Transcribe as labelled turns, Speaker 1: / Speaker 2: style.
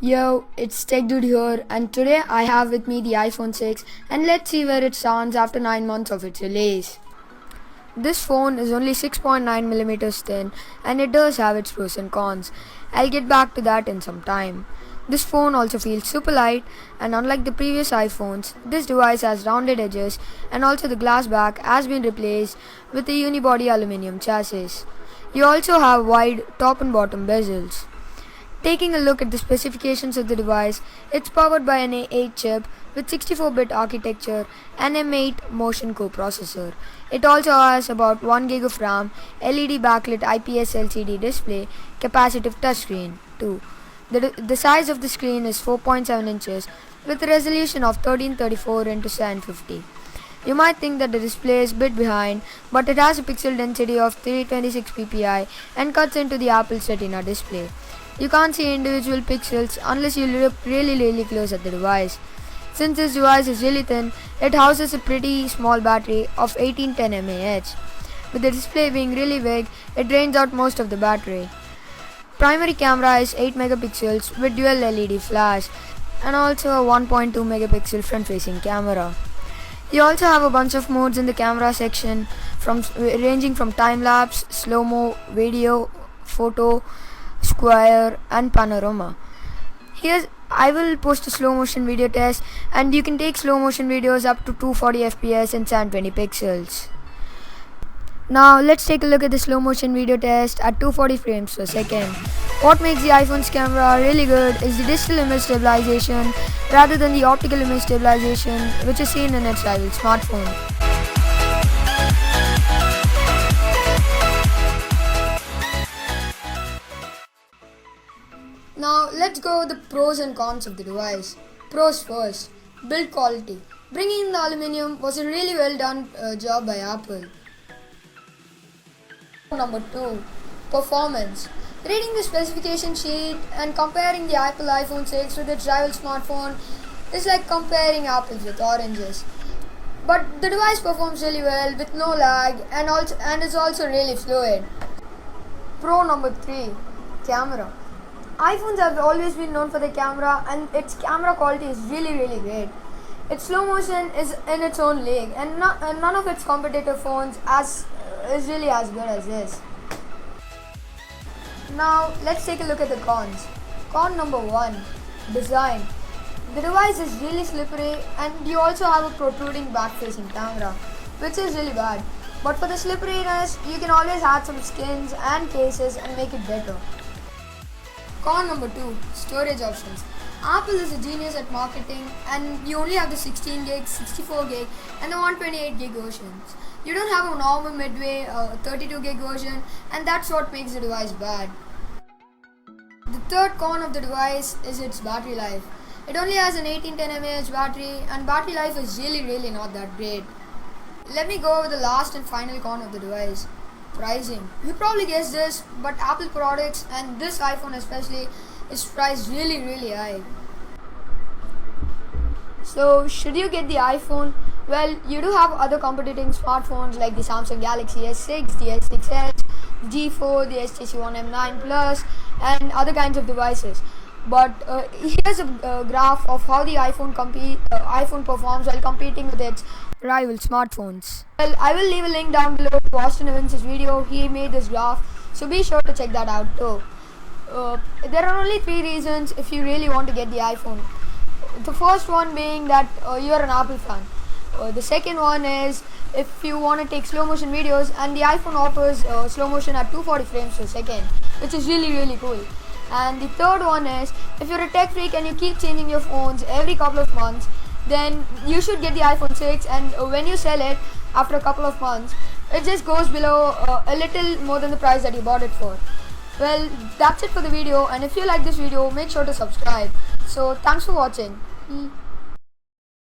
Speaker 1: Yo, it's Tech Dude here, and today I have with me the iPhone 6, and let's see where it stands after 9 months of its release. This phone is only 6.9mm thin, and it does have its pros and cons. I'll get back to that in some time. This phone also feels super light, and unlike the previous iPhones, this device has rounded edges, and also the glass back has been replaced with a unibody aluminum chassis. You also have wide top and bottom bezels. Taking a look at the specifications of the device, it's powered by an A8 chip with 64-bit architecture and M8 Motion coprocessor. It also has about 1 GB of RAM, LED backlit IPS LCD display, capacitive touchscreen too. The size of the screen is 4.7 inches with a resolution of 1334 x 750. You might think that the display is a bit behind, but it has a pixel density of 326 ppi and cuts into the Apple's Retina display. You can't see individual pixels unless you look really close at the device. Since this device is really thin, it houses a pretty small battery of 1810 mAh. With the display being really big, it drains out most of the battery. Primary camera is 8 megapixels with dual LED flash and also a 1.2 megapixel front-facing camera. You also have a bunch of modes in the camera section ranging from time-lapse, slow-mo, video, photo, square and panorama. Here I will post a slow motion video test, and you can take slow motion videos up to 240 fps and 720 pixels. Now let's take a look at the slow motion video test at 240 frames per second. What makes the iPhone's camera really good is the digital image stabilization rather than the optical image stabilization which is seen in its rival smartphone. Now let's go with the pros and cons of the device. Pros first. Build quality. Bringing in the aluminium was a really well done job by Apple. Number 2. Performance. Reading the specification sheet and comparing the Apple iPhone 6 with its rival smartphone is like comparing apples with oranges. But the device performs really well with no lag and is also really fluid. Pro number 3. Camera. iPhones have always been known for their camera, and its camera quality is really great. Its slow motion is in its own league, and none of its competitor phones is really as good as this. Now let's take a look at the cons. Con number 1. Design. The device is really slippery, and you also have a protruding back-facing camera, which is really bad. But for the slipperiness, you can always add some skins and cases and make it better. Con number 2. Storage options. Apple is a genius at marketing, and you only have the 16 gig, 64 gig and the 128 gig versions. You don't have a normal midway 32 gig version, and that's what makes the device bad. The third con of the device is its battery life. It only has an 1810 mAh battery, and battery life is really not that great. Let me go over the last and final con of the device. Pricing. You probably guessed this, but Apple products, and this iPhone especially, is priced really high. So should you get the iPhone? Well, you do have other competing smartphones like the Samsung Galaxy S6, the S6s, G4, the HTC One M9 Plus, and other kinds of devices. But here's a graph of how the iPhone performs while competing with its rival smartphones. Well, I will leave a link down below to Austin Evans' video. He made this graph, so be sure to check that out too. There are only 3 reasons if you really want to get the iPhone. The first one being that you're an Apple fan. The second one is if you want to take slow motion videos, and the iPhone offers slow motion at 240 frames per second, which is really cool. And the third one is if you're a tech freak and you keep changing your phones every couple of months, then you should get the iPhone 6, and when you sell it after a couple of months, it just goes below a little more than the price that you bought it for. Well, that's it for the video, and if you like this video, make sure to subscribe. So thanks for watching.